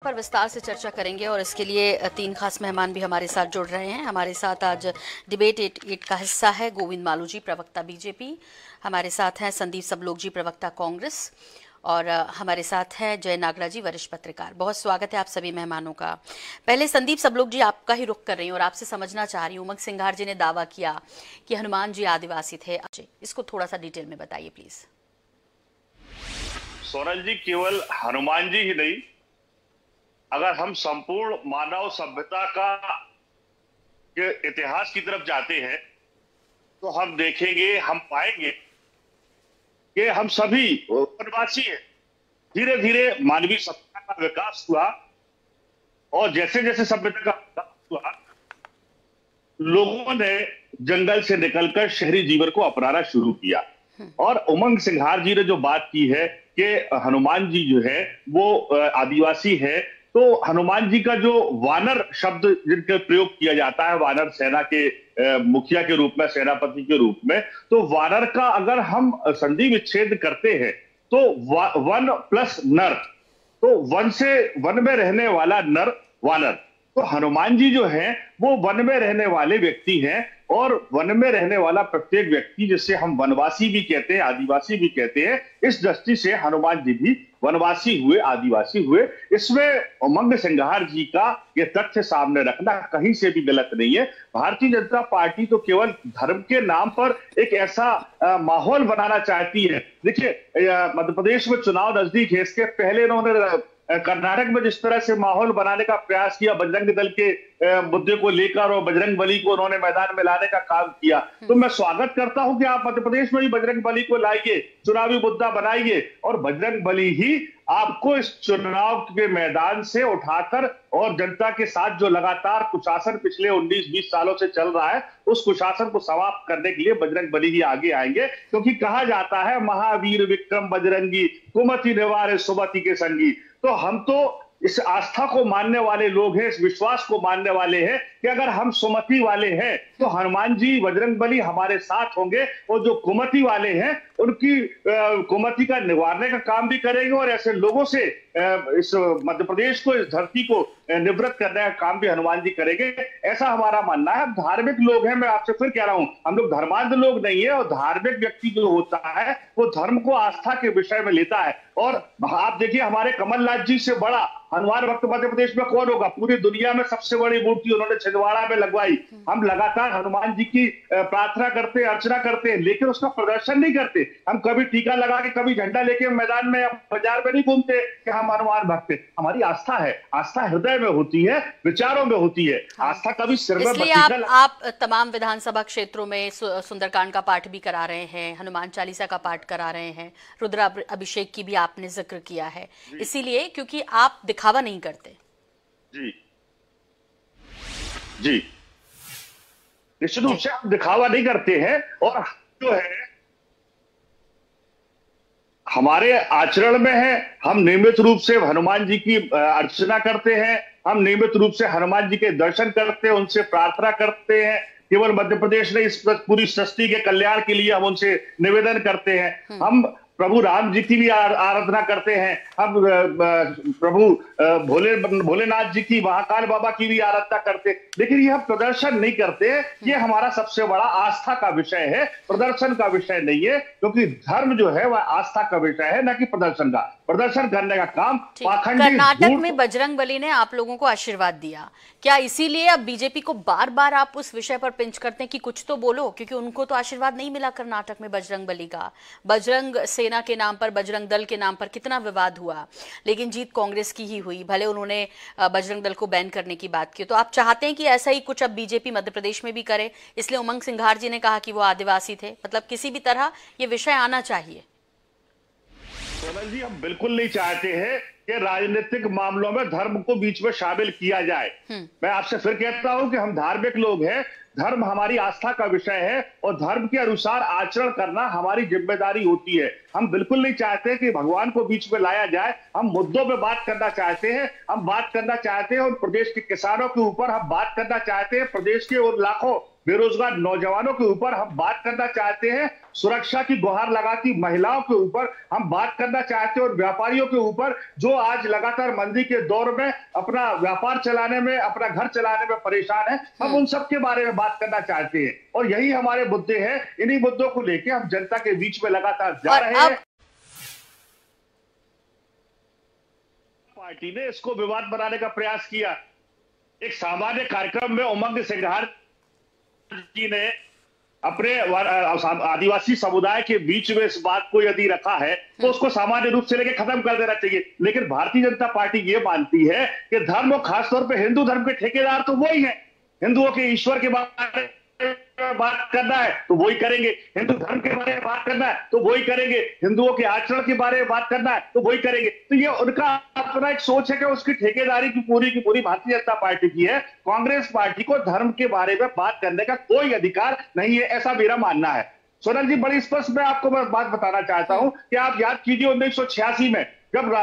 पर विस्तार से चर्चा करेंगे और इसके लिए तीन खास मेहमान भी हमारे साथ जुड़ रहे हैं। हमारे साथ आज डिबेट एट का हिस्सा है गोविंद मालू जी, प्रवक्ता बीजेपी। हमारे साथ हैं संदीप सबलोग जी, प्रवक्ता कांग्रेस। और हमारे साथ हैं जय नागरा जी, वरिष्ठ पत्रकार। बहुत स्वागत है आप सभी मेहमानों का। पहले संदीप सबलोग जी, आपका ही रुख कर रही हूँ और आपसे समझना चाह रही हूँ, उमंग सिंघार जी ने दावा किया कि हनुमान जी आदिवासी थे। इसको थोड़ा सा डिटेल में बताइए प्लीज। सोनल जी, केवल हनुमान जी ही नहीं, अगर हम संपूर्ण मानव सभ्यता का के इतिहास की तरफ जाते हैं तो हम देखेंगे, हम पाएंगे कि हम सभी वनवासी हैं। धीरे धीरे मानवीय सभ्यता का विकास हुआ और जैसे जैसे सभ्यता का विकास हुआ, लोगों ने जंगल से निकलकर शहरी जीवन को अपनाना शुरू किया। और उमंग सिंघार जी ने जो बात की है कि हनुमान जी जो है वो आदिवासी है, तो हनुमान जी का जो वानर शब्द जिनका प्रयोग किया जाता है, वानर सेना के मुखिया के रूप में, सेनापति के रूप में, तो वानर का अगर हम संधि विच्छेद करते हैं तो वन प्लस नर, तो वन से वन में रहने वाला नर वानर। तो हनुमान जी जो हैं वो वन में रहने वाले व्यक्ति हैं और वन में रहने वाला प्रत्येक व्यक्ति, जिसे हम वनवासी भी कहते हैं, आदिवासी भी कहते हैं, इस दृष्टि से हनुमान जी भी वनवासी हुए, आदिवासी हुए। इसमें उमंग सिंघार जी का ये तथ्य सामने रखना कहीं से भी गलत नहीं है। भारतीय जनता पार्टी तो केवल धर्म के नाम पर एक ऐसा माहौल बनाना चाहती है। देखिए, मध्य प्रदेश में चुनाव नजदीक है, इसके पहले इन्होंने कर्नाटक में जिस तरह से माहौल बनाने का प्रयास किया, बजरंग दल के मुद्दे को लेकर, और बजरंग बली को उन्होंने मैदान में लाने का काम किया, तो मैं स्वागत करता हूं कि आप मध्य प्रदेश में भी बजरंग बली को लाइए, चुनावी मुद्दा बनाइए, और बजरंग बली ही आपको इस चुनाव के मैदान से उठाकर और जनता के साथ जो लगातार कुशासन पिछले 19-20 सालों से चल रहा है, उस कुशासन को समाप्त करने के लिए बजरंग बली ही आगे आएंगे। क्योंकि कहा जाता है, महावीर विक्रम बजरंगी, कुमति निवारे सुमति के संगी। तो हम तो इस आस्था को मानने वाले लोग हैं, इस विश्वास को मानने वाले हैं कि अगर हम सुमति वाले हैं तो हनुमान जी, बजरंग बली हमारे साथ होंगे, और जो कुमति वाले हैं उनकी कुमति का निवारने का काम भी करेंगे, और ऐसे लोगों से इस मध्य प्रदेश को, इस धरती को निवृत्त करने का काम भी हनुमान जी करेंगे, ऐसा हमारा मानना है। हम धार्मिक लोग हैं, मैं आपसे फिर कह रहा हूं, हम लोग धर्मांध लोग नहीं है। और धार्मिक व्यक्ति जो होता है वो धर्म को आस्था के विषय में लेता है। और आप देखिए, हमारे कमलनाथ जी से बड़ा हनुमान भक्त मध्य प्रदेश में कौन होगा? पूरी दुनिया में सबसे बड़ी मूर्ति उन्होंने छिंदवाड़ा में लगवाई। हम लगातार हनुमान जी की प्रार्थना करते हैं, अर्चना करते हैं, लेकिन उसका प्रदर्शन नहीं करते। हम कभी टीका लगा के, कभी झंडा लेके मैदान में या बाजार में नहीं घूमते कि हम हनुमान भक्त हैं। हमारी आस्था है, आस्था हृदय में होती है, विचारों में होती है। हाँ। आस्था कभी सिर में इसलिए आप तमाम विधानसभा क्षेत्रों में सुंदरकांड का पाठ भी करा रहे हैं, हनुमान चालीसा का पाठ करा रहे हैं, रुद्र अभिषेक की भी आपने जिक्र किया है, इसीलिए क्योंकि आप दिखावा नहीं करते। जी जी, निश्चित रूप से हम दिखावा नहीं करते हैं, और जो है हमारे आचरण में है। हम नियमित रूप से हनुमान जी की अर्चना करते हैं, हम नियमित रूप से हनुमान जी के दर्शन करते हैं, उनसे प्रार्थना करते हैं। केवल मध्य प्रदेश नहीं, इस पूरी सृष्टि के कल्याण के लिए हम उनसे निवेदन करते हैं। हम प्रभु राम जी की भी आराधना करते हैं, हम प्रभु भोलेनाथ जी की, महाकाल बाबा की भी आराधना करते हैं। लेकिन ये हम प्रदर्शन नहीं करते। ये हमारा सबसे बड़ा आस्था का विषय है, प्रदर्शन का विषय नहीं है। क्योंकि धर्म जो है वह आस्था का विषय है, न कि प्रदर्शन का। प्रदर्शन करने का काम पाखंडी। कर्नाटक में बजरंग बली ने आप लोगों को आशीर्वाद दिया, क्या इसीलिए अब बीजेपी को बार बार आप उस विषय पर पिंच करते हैं कि कुछ तो बोलो? क्योंकि उनको तो आशीर्वाद नहीं मिला कर्नाटक में बजरंग बली का। बजरंग सेना के नाम पर, बजरंग दल के नाम पर कितना विवाद हुआ, लेकिन जीत कांग्रेस की ही हुई। भले उन्होंने बजरंग दल को बैन करने की बात की। तो आप चाहते हैं कि ऐसा ही कुछ अब बीजेपी मध्य प्रदेश में भी करे, इसलिए उमंग सिंघार जी ने कहा कि वो आदिवासी थे। मतलब किसी भी तरह ये विषय आना चाहिए। सोनल जी, हम बिल्कुल नहीं चाहते हैं कि राजनीतिक मामलों में धर्म को बीच में शामिल किया जाए। मैं आपसे फिर कहता हूं कि हम धार्मिक लोग हैं। धर्म हमारी आस्था का विषय है और धर्म के अनुसार आचरण करना हमारी जिम्मेदारी होती है। हम बिल्कुल नहीं चाहते कि भगवान को बीच में लाया जाए। हम मुद्दों पे बात करना चाहते हैं। हम बात करना चाहते हैं और प्रदेश के किसानों के ऊपर हम बात करना चाहते हैं। प्रदेश के उन लाखों बेरोजगार नौजवानों के ऊपर हम बात करना चाहते हैं। सुरक्षा की गुहार लगाती महिलाओं के ऊपर हम बात करना चाहते हैं और व्यापारियों के ऊपर जो आज लगातार मंदी के दौर में अपना व्यापार चलाने में, अपना घर चलाने में परेशान है, हम उन सब के बारे में बात करना चाहते हैं। और यही हमारे मुद्दे हैं। इन्हीं मुद्दों को लेकर हम जनता के बीच में लगातार जा रहे हैं। पार्टी ने इसको विवाद बनाने का प्रयास किया। एक सामान्य कार्यक्रम में उमंग सिंघार जी ने अपने आदिवासी समुदाय के बीच में इस बात को यदि रखा है तो उसको सामान्य रूप से लेके खत्म कर देना चाहिए। लेकिन भारतीय जनता पार्टी ये मानती है कि धर्म और खासतौर पे हिंदू धर्म के ठेकेदार तो वही है। हिंदुओं के ईश्वर के बारे में बात करना है तो वही करेंगे, हिंदू धर्म के बारे में बात करना है तो वही करेंगे, हिंदुओं के आचरण के बारे में बात करना है तो वही करेंगे। तो ये उनका अपना एक सोच है कि उसकी ठेकेदारी की पूरी भारतीय जनता पार्टी की है। कांग्रेस पार्टी को धर्म के बारे में बात करने का कोई अधिकार नहीं है, ऐसा मेरा मानना है। सोनल जी, बड़ी स्पष्ट मैं आपको बात बताना चाहता हूं कि आप याद कीजिए 1986 में जब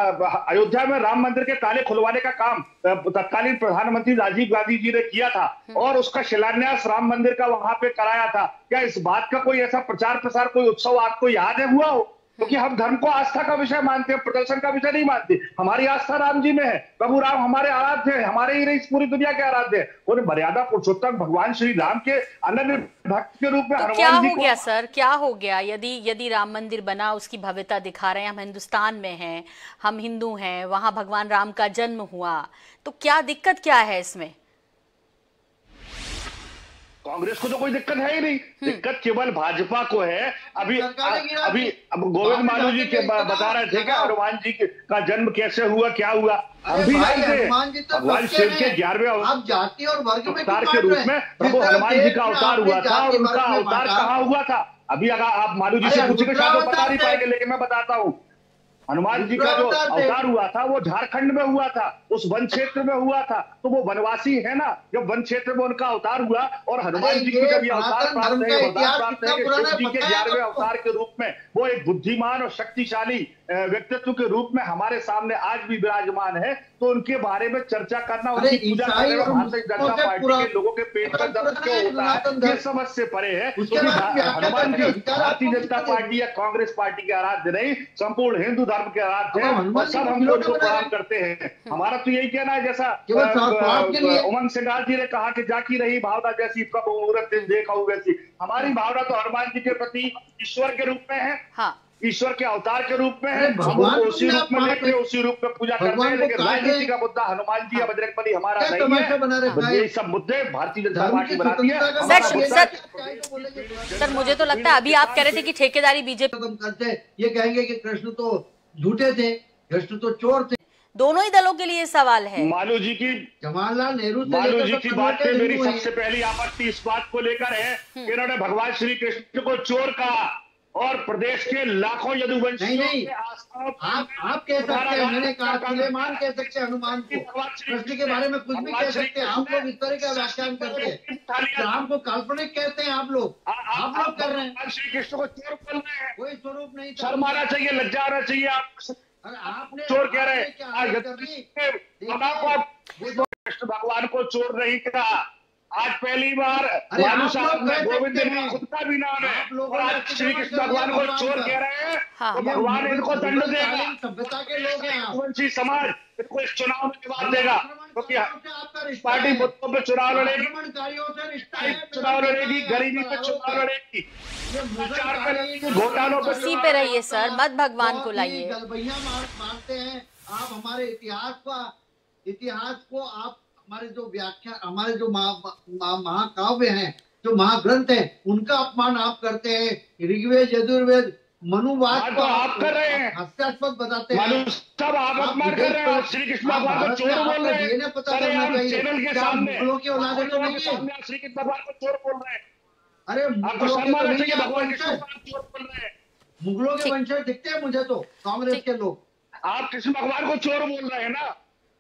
अयोध्या में राम मंदिर के ताले खुलवाने का काम तत्कालीन प्रधानमंत्री राजीव गांधी जी ने किया था और उसका शिलान्यास राम मंदिर का वहां पे कराया था। क्या इस बात का कोई ऐसा प्रचार प्रसार, कोई उत्सव आपको याद है हुआ हो? क्योंकि हम धर्म को आस्था का विषय मानते हैं, प्रदर्शन का विषय नहीं मानते। हमारी आस्था राम जी में है। प्रभु राम हमारे आराध्य है, हमारे ही नहीं इस पूरी दुनिया के आराध्य है। और मर्यादा पुरुषोत्तम भगवान श्री राम के अनन्य भक्त के रूप में तो क्या हो गया सर, क्या हो गया यदि राम मंदिर बना, उसकी भव्यता दिखा रहे हैं, हम हिंदुस्तान में हैं, हम हिंदू हैं, वहां भगवान राम का जन्म हुआ, तो क्या दिक्कत क्या है इसमें? कांग्रेस को तो कोई दिक्कत है ही नहीं। दिक्कत केवल भाजपा को है। अभी अब गोविंद मालू जी के बता रहे थे कि हनुमान जी का जन्म कैसे हुआ, क्या हुआ। हम भी जानते हैं भगवान शिव के 11वें अवतार के रूप में प्रभु हनुमान जी का अवतार हुआ था और उनका अवतार कहाँ हुआ था? अभी अगर आप मालू जी से पूछेंगे शायद वो बता नहीं पाएंगे, लेकिन मैं बताता हूँ। हनुमान जी का जो अवतार हुआ था वो झारखंड में हुआ था, उस वन क्षेत्र में हुआ था। तो वो वनवासी है ना, जब वन क्षेत्र में उनका अवतार हुआ और हनुमान जी को जब ये अवतार प्राप्त है, वरदान प्राप्त है कि शिव जी के 11वें अवतार के रूप में वो एक बुद्धिमान और शक्तिशाली व्यक्तित्व के रूप में हमारे सामने आज भी विराजमान है, तो उनके बारे में चर्चा करना, उनकी पूजा करने में भारतीय जनता पार्टी के लोगों के पेट में दर्द क्यों होता है, ये समझ से परे है। क्योंकि हनुमान जी भारतीय जनता पार्टी या कांग्रेस पार्टी के आराध्य नहीं, संपूर्ण हिंदू धर्म के आराध्य है और सब हम लोग को प्रणाम करते हैं। हमारा तो यही कहना है, जैसा उमंग सिंघार जी ने कहा कि जाकी रही भावना जैसी प्रभु मुहूर्त देखा वैसी, हमारी भावना तो हनुमान जी के प्रति ईश्वर के रूप में है। हाँ, ईश्वर के अवतार के रूप में है। हम उसी रूप में लेके उसी रूप में पूजा करते हैं। लेकिन राजनीति का मुद्दा हनुमान जी या बजरंगबली हमारा नहीं है। ये सब मुद्दे भारतीय जनता पार्टी बनाती है। सर मुझे तो लगता है अभी आप कह रहे थे कि ठेकेदारी बीजेपी करते, ये कहेंगे कि कृष्ण तो झूठे थे, कृष्ण तो चोर थे। दोनों ही दलों के लिए सवाल है। मालू जी की जवाहरलाल नेहरू की बात पे मेरी सबसे पहली आपत्ति इस बात को लेकर है कि इन्होंने भगवान श्री कृष्ण को चोर कहा और प्रदेश के लाखों यदुवंशियों के आप कह सकते हैं, मैंने कहा सुलेमान कह सकते हैं हनुमान को, कृष्ण के बारे में कुछ भी कह सकते हैं। आप लोग इस तरह का व्याख्यान करते हैं, राम को काल्पनिक कहते हैं आप लोग कर रहे हैं। श्री कृष्ण को चोर बोल रहे हैं, कोई स्वरूप नहीं, शर्म आना चाहिए, लज्जा आना चाहिए। आपने चोर कह रहे हैं, कृष्ण भगवान को चोर नहीं कहा। आज पहली बार लालू साहब ने, गोविंद ने खुद का भी नाम है और आज श्री कृष्ण भगवान को चोर कह रहे हैं। तो भगवान इनको दंड देगा। सभ्यता के लोग हैं, वंशी समाज इनको इस चुनाव में जवाब देगा, क्योंकि पार्टी मुद्दों पे चुनाव लड़ेगी, चुनाव लड़ेगी, गरीबी पे चुनाव लड़ेगी, घोटालों पे। इसी पे रहिए सर, मत भगवान को लाइए। गलबैया मारते हैं आप हमारे इतिहास को आप हमारे जो व्याख्या, हमारे जो महाकाव्य हैं, जो महाग्रंथ हैं, उनका अपमान आप करते हैं। ऋग्वेद, यजुर्वेद, मनुवाद को आप कर रहे हैं, हास्यास्पद बताते हैं। सब आप अपमान कर रहे हैं। आप श्री कृष्ण भगवान को चोर बोल रहे हैं। पता करना चाहिए चैनल के सामने मुगलों की औलादे तो नहीं है। श्री कृष्ण भगवान को चोर बोल रहे हैं। अरे आपको सम्मान चाहिए, भगवान कृष्ण चोर बोल रहे हैं। मुगलों के वंशज दिखते हैं मुझे तो कांग्रेस के लोग। आप कृष्ण भगवान को चोर बोल रहे हैं ना,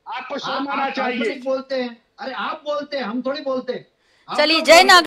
आपको शर्म आना चाहिए। बोलते हैं, अरे आप बोलते हैं, हम थोड़ी बोलते हैं। चलिए, जय नागरिक।